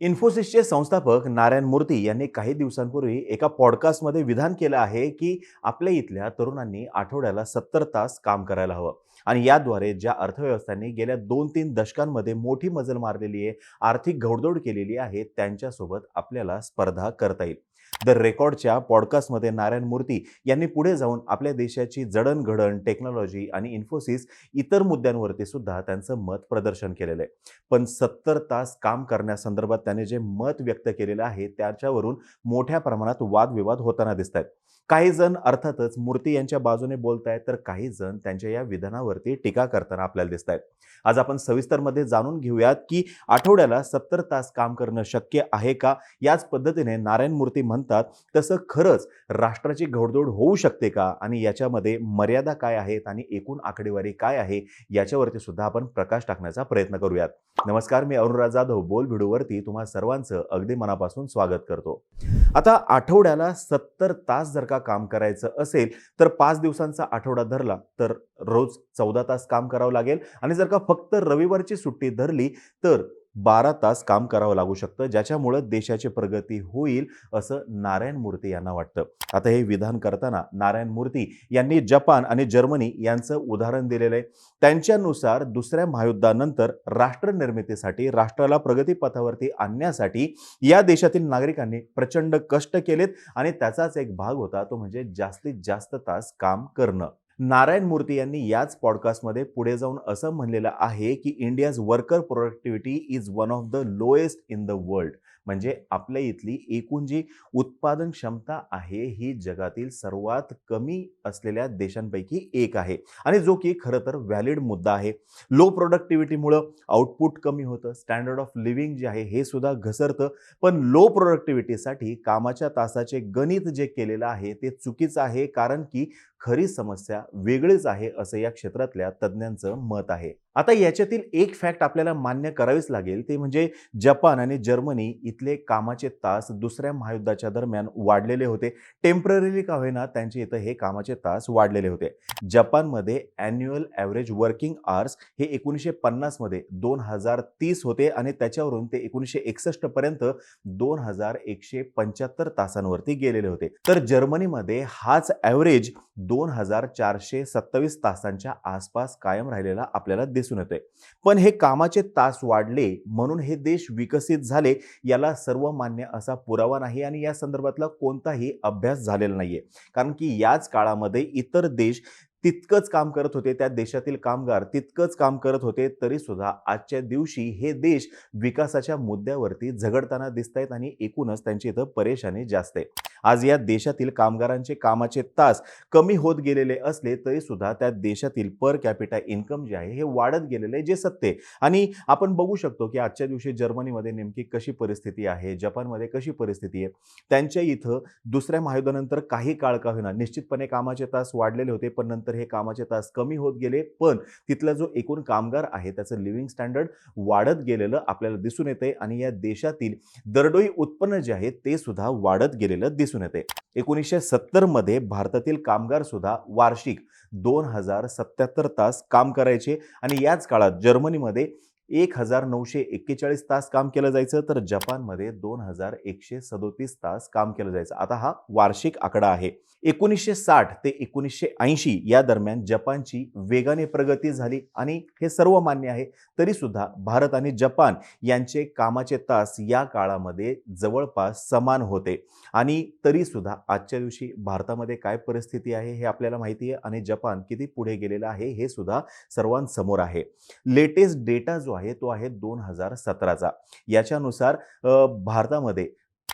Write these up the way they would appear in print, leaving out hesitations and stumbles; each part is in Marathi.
इन्फोसिसचे संस्थापक नारायण मूर्ती यांनी काही दिवसांपूर्वी एका पॉडकास्टमध्ये विधान केलं आहे की आपल्या इथल्या तरुणांनी आठवड्याला 70 तास काम करायला हवं. आणि याद्वारे ज्या अर्थव्यवस्थांनी गेल्या 2-3 दशकांमध्ये मोठी मजल मारलेली आहे, आर्थिक घोडदौड केलेली आहे, त्यांच्यासोबत आपल्याला स्पर्धा करता येईल. द रेकॉर्डच्या पॉडकास्टमध्ये नारायण मूर्ती यांनी पुढे जाऊन आपल्या देशाची जडणघडण, टेक्नॉलॉजी आणि इन्फोसिस इतर मुद्द्यांवरती सुद्धा त्यांचं मत प्रदर्शन केलेलं आहे. पण 70 तास काम करण्यासंदर्भात त्याने जे मत व्यक्त केलेलं आहे त्याच्यावरून मोठ्या प्रमाणात वादविवाद होताना दिसत आहेत. काही जण अर्थातच मूर्ती यांच्या बाजूने बोलत आहेत, तर काही जण त्यांच्या या विधानावरती टीका करताना आपल्याला दिसत आहेत. आज आपण सविस्तरमध्ये जाणून घेऊयात की आठवड्याला 70 तास काम करणं शक्य आहे का. याच पद्धतीने नारायण मूर्ती म्हणतात तसं खरंच राष्ट्राची घोडदौड होऊ शकते का, आणि याच्यामध्ये मर्यादा काय आहेत आणि एकूण आकडेवारी काय आहे, याच्यावरती सुद्धा आपण प्रकाश टाकण्याचा प्रयत्न करूयात. नमस्कार, मी अनुराग जाधव बोल भिडूवरती तुम्हा सर्वांचं अगदी मनापासून स्वागत करतो. आता आठवड्याला 70 तास जर का काम करायचं असेल तर 5 दिवसांचा आठवडा धरला तर रोज 14 तास काम करावं लागेल, आणि जर का फक्त रविवारची सुट्टी धरली तर 12 तास काम करावं लागू शकतं, ज्याच्यामुळं देशाची प्रगती होईल असं नारायण मूर्ती यांना वाटतं. आता हे विधान करताना नारायण मूर्ती यांनी जपान आणि जर्मनी यांचं उदाहरण दिलेलं आहे. त्यांच्यानुसार दुसऱ्या महायुद्धानंतर राष्ट्र निर्मितीसाठी, राष्ट्राला प्रगतीपथावरती आणण्यासाठी या देशातील नागरिकांनी प्रचंड कष्ट केलेत, आणि त्याचाच एक भाग होता तो म्हणजे जास्तीत जास्त तास काम करणं. नारायण मूर्ती यांनी याच पॉडकास्टमध्ये पुढे जाऊन असं म्हणलेलं आहे की India's worker productivity is one of the lowest in the world. म्हणजे आपल्या इथली एकूण जी उत्पादन क्षमता आहे ही जगातील सर्वात कमी असलेल्या देशांपैकी एक आहे, आणि जो की खरं तर व्हॅलिड मुद्दा आहे. लो प्रोडक्टिव्हिटीमुळं आउटपुट कमी होतं, स्टँडर्ड ऑफ लिव्हिंग जे आहे हे सुद्धा घसरतं. पण लो प्रोडक्टिव्हिटीसाठी कामाच्या तासाचे गणित जे केलेलं आहे ते चुकीचं आहे, कारण की खरी समस्या वेगळीच आहे असं या क्षेत्रातल्या तज्ज्ञांचं मत आहे. आता याच्यातील एक फॅक्ट आपल्याला मान्य करावीच लागेल, ते म्हणजे जपान आणि जर्मनी इथले कामाचे तास दुसऱ्या महायुद्धाच्या दरम्यान वाढलेले होते. टेम्पररीली का होईना त्यांचे इथं हे कामाचे तास वाढलेले होते. जपानमध्ये ॲन्युअल ॲव्हरेज वर्किंग आवर्स हे 1950 मध्ये 2030 होते, आणि त्याच्यावरून ते 1961 पर्यंत 2175 तासांवरती गेलेले होते. तर जर्मनीमध्ये हाच ॲव्हरेज 2427 तासांच्या आसपास कायम राहिलेला आपल्याला दिसून येतोय. पण हे कामाचे तास वाढले म्हणून हे देश विकसित झाले याला सर्वमान्य असा पुरावा नाही, आणि या संदर्भातला कोणताही अभ्यास झालेला नाहीये. कारण की याच काळामध्ये इतर देश तितकंच काम करत होते, त्या देशातील कामगार तितकंच काम करत होते, तरी सुद्धा आजच्या दिवशी हे देश विकासाच्या मुद्द्यावरती झगडताना दिसत आहेत, आणि एकूणच त्यांची इथं परेशानी जास्त आहे. आज या देशातील कामगारांचे कामाचे तास कमी होत गेलेले असले तरी सुद्धा त्या देशातील पर कॅपिटा इन्कम जे आहे हे वाढत गेलेले आहे, जे सत्य आहे. आणि आपण बघू शकतो की आजच्या दिवशी जर्मनीमध्ये नेमकी कशी परिस्थिती आहे, जपानमध्ये कशी परिस्थिती आहे. त्यांच्या इथं दुसऱ्या महायुद्धानंतर काही काळ का होईना निश्चितपणे कामाचे तास वाढलेले होते, पण नंतर हे कामाचे तास कमी होत गेले. पण तिथला जो एकूण कामगार आहे त्याचं लिव्हिंग स्टँडर्ड वाढत गेलेलं आपल्याला दिसून येते, आणि या देशातील दरडोई उत्पन्न जे आहे ते सुद्धा वाढत गेलेलं दिसून येते. 1970 मध्ये भारतातील कामगार सुद्धा वार्षिक 2077 तास काम करायचे, आणि याच काळात जर्मनीमध्ये 1941 तास काम केलं जायचं, तर जपानमध्ये 2137 तास काम केलं जायचं. आता हा वार्षिक आकडा आहे. 1960 ते 1980 या दरम्यान जपानची वेगाने प्रगती झाली, आणि हे सर्व मान्य आहे. तरी सुद्धा भारत आणि जपान यांचे कामाचे तास या काळामध्ये जवळपास समान होते, आणि तरी सुद्धा आजच्या दिवशी भारतामध्ये काय परिस्थिती आहे हे आपल्याला माहिती आहे, आणि जपान किती पुढे गेलेलं आहे हे सुद्धा सर्वांसमोर आहे. लेटेस्ट डेटा जो आहे तो आहे 2017चा. याच्यानुसार भारतामध्ये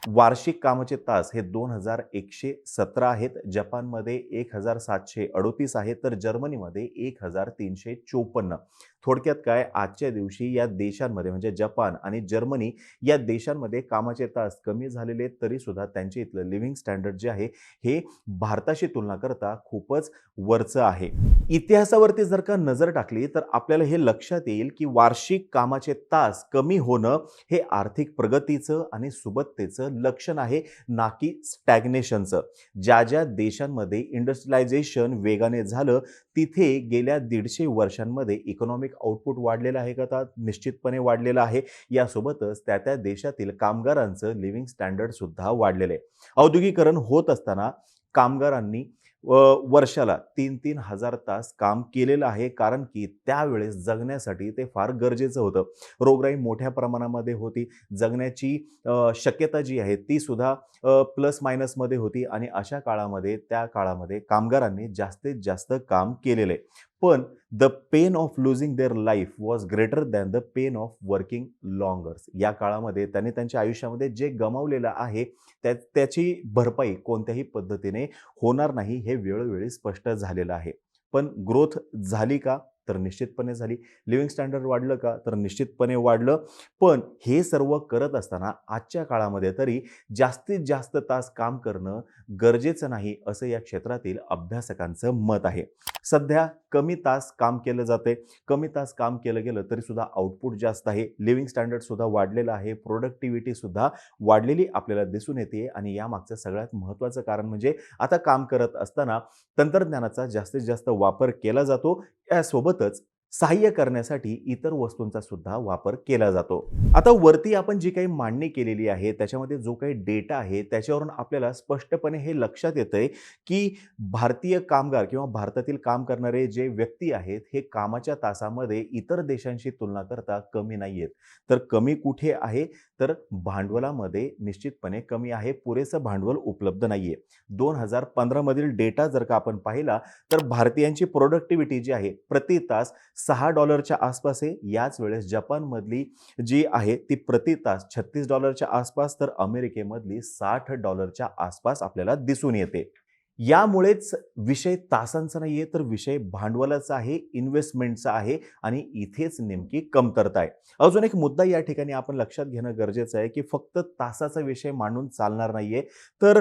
वार्षिक कामाचे तास हे 2117 आहेत, जपानमध्ये 1738 आहेत, तर जर्मनीमध्ये 1354. थोडक्यात काय, आजच्या दिवशी या देशांमध्ये म्हणजे जपान आणि जर्मनी या देशांमध्ये कामाचे तास कमी झालेले, तरी सुद्धा त्यांचे इथलं लिव्हिंग स्टँडर्ड जे आहे हे भारताशी तुलना करता खूपच वरचं आहे. इतिहासावरती जर का नजर टाकली तर आपल्याला हे लक्षात येईल की वार्षिक कामाचे तास कमी होणं हे आर्थिक प्रगतीचं आणि सुबत्तेचं लक्षण आहे, ना की स्टॅग्नेशनचं. ज्या ज्या देशांमध्ये इंडस्ट्रियलायझेशन वेगाने झालं तिथे गेल्या 150 वर्षांमध्ये इकॉनॉमिक आउटपुट वाढलेलं आहे का? तर निश्चितपणे वाढलेलं आहे. यासोबतच त्या देशातील कामगारांचं लिव्हिंग स्टँडर्ड सुद्धा वाढलेलं आहे. औद्योगिकरण होत असताना कामगारांनी वर्षाला 3-3 हजार तास काम केलेलं आहे. कारण की त्यावेळेस जगण्यासाठी ते फार गरजेचं होतं. रोगराई मोठ्या प्रमाणामध्ये होती. जगण्याची शक्यता जी आहे ती सुद्धा प्लस मायनसमध्ये होती आणि अशा काळामध्ये त्या काळामध्ये कामगारांनी जास्तीत जास्त काम केलेलं आहे. पण the pain of losing their life was greater than the pain of working longers. या काळामध्ये त्यांनी त्यांच्या आयुष्यामध्ये जे गमावलेलं आहे त्याची भरपाई कोणत्याही पद्धतीने होणार नाही हे वेळोवेळी स्पष्ट झालेलं आहे. पण ग्रोथ झाली का? तर निश्चितपणे झाली. लिव्हिंग स्टँडर्ड वाढलं का? तर निश्चितपणे वाढलं. पण हे सर्व करत असताना आजच्या काळामध्ये तरी जास्तीत जास्त तास काम करणं गरजेचं नाही, असं या क्षेत्रातील अभ्यासकांचं मत आहे. सध्या कमी तास काम केलं जातंय. कमी तास काम केलं गेलं तरी सुद्धा आउटपुट जास्त आहे. लिव्हिंग स्टँडर्ड सुद्धा वाढलेलं आहे. प्रोडक्टिव्हिटी सुद्धा वाढलेली आपल्याला दिसून येते आणि यामागचं सगळ्यात महत्त्वाचं कारण म्हणजे आता काम करत असताना तंत्रज्ञानाचा जास्तीत जास्त वापर केला जातो. यासोबतच सहाय्य करण्यासाठी इतर वस्तूंचा सुद्धा वापर केला जातो. आता वरती आपण जी काही मांडणी केलेली आहे त्याच्यामध्ये जो काही डेटा आहे त्याच्यावरून आपल्याला स्पष्टपणे हे लक्षात येतंय की भारतीय कामगार किंवा भारतातील काम करणारे जे व्यक्ती आहेत हे कामाच्या तासामध्ये इतर देशांशी तुलना करता कमी नाही आहेत. तर कमी कुठे आहे? तर भांडवलामध्ये निश्चितपणे कमी आहे. पुरेसं भांडवल उपलब्ध नाहीये. 2015 मधील डेटा जर का आपण पाहिला तर भारतीयांची प्रोडक्टिव्हिटी जी आहे प्रति तास $6 आसपास आहे. याच वेळेस जपानमधली जी आहे ती प्रति तास $36 आसपास, तर अमेरिकेमधली $60 आसपास आपल्याला दिसून येते. यामुळेच विषय तासांचा नाहीये तर विषय भांडवलाचा आहे, इन्व्हेस्टमेंटचा आहे आणि इथेच नेमकी कमतरता आहे. अजून एक मुद्दा या ठिकाणी आपण लक्षात घेणं गरजेचं आहे की फक्त तासाचा विषय मांडून चालणार नाहीये. तर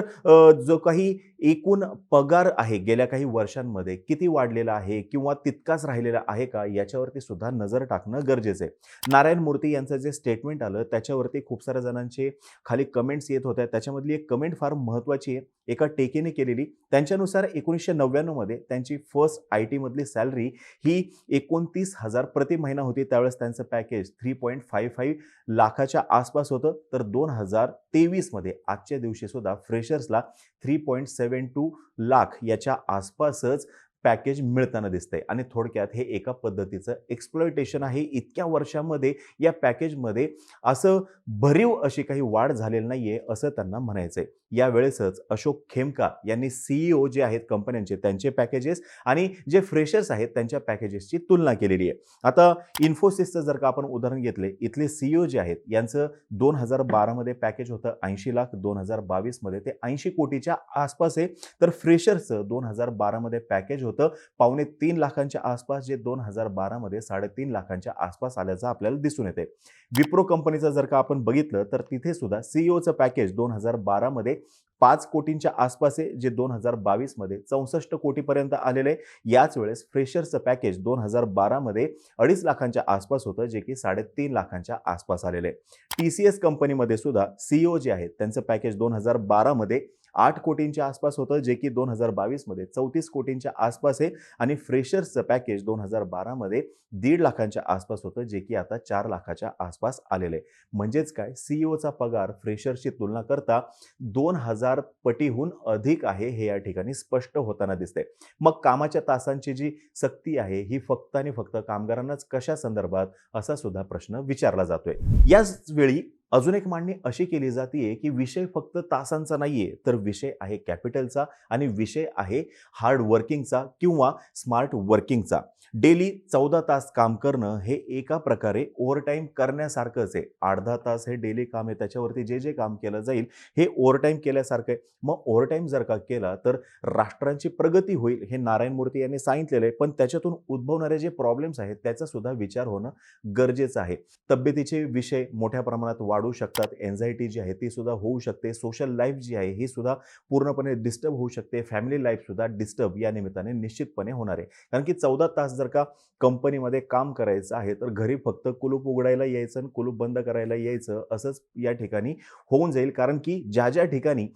जो काही एकूण पगार आहे गेल्या काही वर्षांमध्ये किती वाढलेला आहे किंवा तितकाच राहिलेला आहे का याच्यावरती सुद्धा नजर टाकणं गरजेचं आहे. नारायण मूर्ती यांचं जे स्टेटमेंट आलं त्याच्यावरती खूप साऱ्या जणांचे खाली कमेंट्स येत होत्या. त्याच्यामधली एक कमेंट फार महत्त्वाची आहे. एका टेकीने केलेली. त्यांच्यानुसार 1999 मध्ये त्यांची फर्स्ट आय-टी मधली सॅलरी ही 29,000 प्रति महिना होती. त्यावेळेस त्यांचं पॅकेज 3.55 लाखाच्या आसपास होतं. तर 2023 मध्ये आजच्या दिवशी सुद्धा फ्रेशर्सला 3.72 लाख याच्या आसपासच पॅकेज मिळताना दिसतंय आणि थोडक्यात हे एका पद्धतीचं एक्सप्लॉयटेशन आहे. इतक्या वर्षांमध्ये या पॅकेजमध्ये असं भरीव अशी काही वाढ झालेली नाहीये असं त्यांना म्हणायचंय. यावेळेसच अशोक खेमका यांनी सीईओ जे आहेत कंपन्यांचे त्यांचे पॅकेजेस आणि जे फ्रेशर्स आहेत त्यांच्या पॅकेजेसची तुलना केलेली आहे. आता इन्फोसिसचं जर का आपण उदाहरण घेतले, इथले सीईओ जे आहेत यांचं 2012 मध्ये पॅकेज होतं 80 लाख, 2022 मध्ये ते 80 कोटीच्या आसपास आहे. तर फ्रेशर्सचं 2012 मध्ये पॅकेज होतं 2.25 लाखांच्या आसपास, जे 2012 मध्ये 3.5 लाखांच्या आसपास आल्याचं आपल्याला दिसून येते. विप्रो कंपनीचं जर का आपण बघितलं तर तिथे सुद्धा सीईओचं पॅकेज 2012 मध्ये 5 कोटींच्या आसपास आहे, जे 2022 मध्ये 64 कोटीपर्यंत आलेलं आहे. याच वेळेस फ्रेशर्सचं पॅकेज 2012 मध्ये 2.5 लाखांच्या आसपास होतं, जे की 3.5 लाखांच्या आसपास आलेलं आहे. TCS कंपनीमध्ये सुद्धा सीईओ जे आहेत त्यांचं पॅकेज 2012 मध्ये 8 कोटींच्या आसपास होतं, जे की 2022 मध्ये 34 कोटींच्या आसपास आहे आणि फ्रेशर्सचं पॅकेज 2012 मध्ये 1.5 लाखांच्या आसपास होतं, जे की आता 4 लाखाच्या आसपास आलेलं आहे. म्हणजेच काय, सीईओचा पगार फ्रेशर्सची तुलना करता 2000 पटीहून अधिक आहे हे या ठिकाणी स्पष्ट होताना दिसतंय. मग कामाच्या तासांची जी सक्ती आहे ही फक्त आणि फक्त कामगारांनाच कशा संदर्भात असा सुद्धा प्रश्न विचारला जातोय. याच वेळी अजून एक मांडणी अशी केली जाते की विषय फक्त तासांचा नाहीये तर विषय आहे कॅपिटलचा आणि विषय आहे हार्ड वर्किंगचा किंवा स्मार्ट वर्किंगचा. डेली 14 तास काम करणं हे एका प्रकारे ओव्हरटाईम करण्यासारखंच आहे. 8-10 तास हे डेली काम आहे, त्याच्यावरती जे जे काम केलं जाईल हे ओव्हरटाईम केल्यासारखं आहे. मग ओव्हरटाईम जर का केला तर राष्ट्रांची प्रगती होईल हे नारायण मूर्ती यांनी सांगितलेलं आहे. पण त्याच्यातून उद्भवणारे जे प्रॉब्लेम्स आहेत त्याचा सुद्धा विचार होणं गरजेचं आहे. तब्येतीचे विषय मोठ्या प्रमाणात वाढू वाढू शकतात. एन्झायटी जी आहे ती सुद्धा होऊ शकते. सोशल लाईफ जी आहे ही सुद्धा पूर्णपणे डिस्टर्ब होऊ शकते. फॅमिली लाईफ सुद्धा डिस्टर्ब या निमित्ताने निश्चितपणे होणार आहे. कारण की 14 तास जर का कंपनीमध्ये काम करायचं आहे, तर घरी फक्त कुलूप उघडायला यायचं आणि कुलूप बंद करायला यायचं असंच या ठिकाणी होऊन जाईल. कारण की ज्या ठिकाणी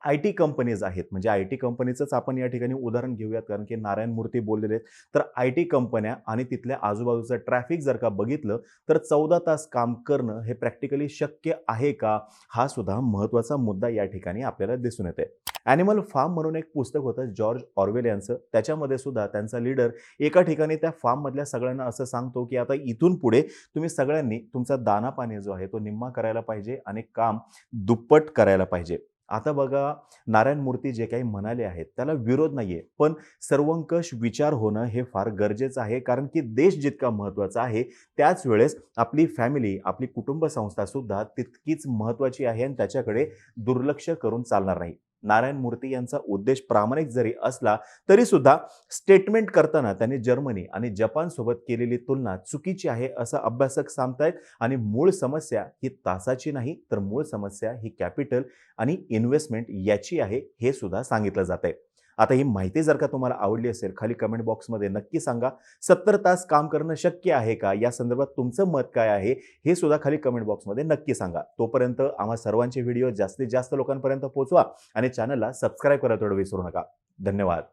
आय-टी कंपनीज आहेत, म्हणजे आय-टी कंपनीचंच आपण या ठिकाणी उदाहरण घेऊयात, कारण की नारायण मूर्ती बोललेले आहेत. तर आय-टी कंपन्या आणि तिथल्या आजूबाजूचं ट्रॅफिक जर का बघितलं, तर 14 तास काम करणं हे प्रॅक्टिकली शक्य आहे का? हा सुद्धा महत्त्वाचा मुद्दा या ठिकाणी आपल्याला दिसून येतोय. ॲनिमल फार्म म्हणून एक पुस्तक होतं जॉर्ज ऑर्वेल यांचं. त्याच्यामध्ये सुद्धा त्यांचा लीडर एका ठिकाणी त्या फार्ममधल्या सगळ्यांना असं सांगतो, की आता इथून पुढे तुम्ही सगळ्यांनी तुमचा दाना-पाणी जो आहे तो निम्मा करायला पाहिजे आणि काम दुप्पट करायला पाहिजे. आता बघा, नारायण मूर्ती जे काही म्हणाले आहेत त्याला विरोध नाहीये. पण सर्वंकष विचार होणं हे फार गरजेचं आहे. कारण की देश जितका महत्त्वाचा आहे, त्याच वेळेस आपली फॅमिली, आपली कुटुंब संस्था सुद्धा तितकीच महत्त्वाची आहे आणि त्याच्याकडे दुर्लक्ष करून चालणार नाही. नारायण मूर्ती यांचा उद्देश प्रामाणिक जरी असला, तरी सुद्धा स्टेटमेंट करताना त्यांनी जर्मनी आणि जपानसोबत केलेली तुलना चुकीची आहे असं अभ्यासक सांगतायत. आणि मूळ समस्या ही तासाची नाही, तर मूळ समस्या ही कॅपिटल आणि इन्व्हेस्टमेंट याची आहे, हे सुद्धा सांगितलं जातंय. आता ही माहिती जर का तुम्हाला आवडली असेल, खाली कमेंट बॉक्समध्ये नक्की सांगा. 70 तास काम करणं शक्य आहे का? या संदर्भात तुमचं मत काय आहे? हे सुद्धा खाली कमेंट बॉक्समध्ये नक्की सांगा. तोपर्यंत आम्हा सर्वांचे व्हिडिओ जास्तीत जास्त लोकांपर्यंत पोहोचवा आणि चॅनलला सबस्क्राईब करायला तेवढं विसरू नका. धन्यवाद.